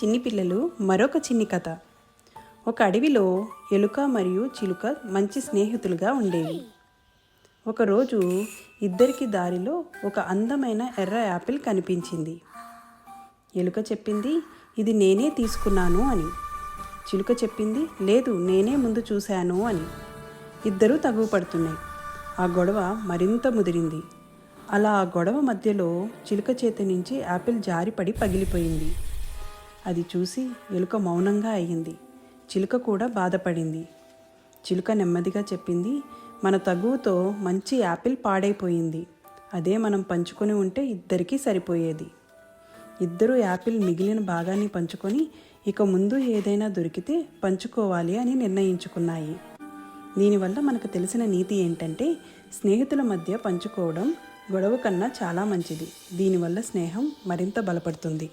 చిన్ని పిల్లలు మరొక చిన్ని కథ. ఒక అడవిలో ఎలుక మరియు చిలుక మంచి స్నేహితులుగా ఉండేవి. ఒకరోజు ఇద్దరికి దారిలో ఒక అందమైన ఎర్ర యాపిల్ కనిపించింది. ఎలుక చెప్పింది, ఇది నేనే తీసుకున్నాను అని. చిలుక చెప్పింది, లేదు నేనే ముందు చూశాను అని. ఇద్దరూ తగువ పడుతున్నాయి. ఆ గొడవ మరింత ముదిరింది. అలా ఆ గొడవ మధ్యలో చిలుక చేతి నుంచి యాపిల్ జారిపడి పగిలిపోయింది. అది చూసి ఎలుక మౌనంగా అయ్యింది. చిలుక కూడా బాధపడింది. చిలుక నెమ్మదిగా చెప్పింది, మన తగువుతో మంచి యాపిల్ పాడైపోయింది. అదే మనం పంచుకొని ఉంటే ఇద్దరికీ సరిపోయేది. ఇద్దరు యాపిల్ మిగిలిన భాగాన్ని పంచుకొని ఇక ముందు ఏదైనా దొరికితే పంచుకోవాలి అని నిర్ణయించుకున్నాయి. దీనివల్ల మనకు తెలిసిన నీతి ఏంటంటే, స్నేహితుల మధ్య పంచుకోవడం గొడవ కన్నా చాలా మంచిది. దీనివల్ల స్నేహం మరింత బలపడుతుంది.